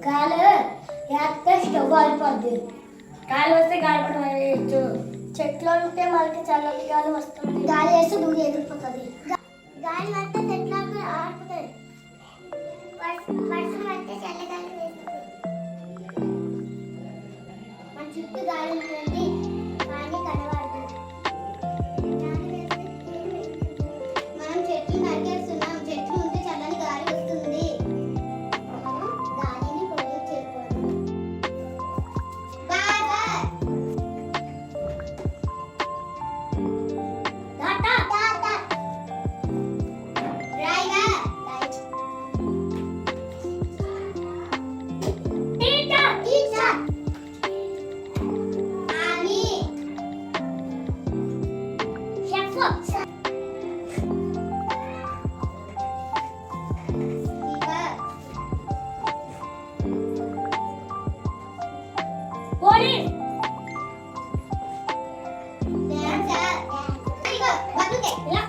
గాలి వేస్తే స్టవ్ ఆరిపోద్ది. గాలి వస్తే గాలిపటం వేయచ్చు. చెట్లు ఉంటే మనకి చల్లటి గాలి వస్తుంది. గాలి వేస్తే దూరం ఎగిరిపోతుంది. గాలి వస్తే చెట్లు ఆరిపోతాయి. వర్షం వస్తే చల్లగాలి వేస్తుంది. మన చుట్టూ గాలి ఉంటుంది కానీ కనబడదు. మనం చెట్లు నరికేస్తున్నాం. చెట్లు ఉంటే చల్లని గాలి వస్తుంది. గాలిని పొల్యూట్ చేయకూడదు. బాగా టాటా టాటా రైగా రైట్ టీచర్ టీచర్ ఆని షెఫ్ పోలీస్ డాన్సర్ ఇగో బతుకే ఇలా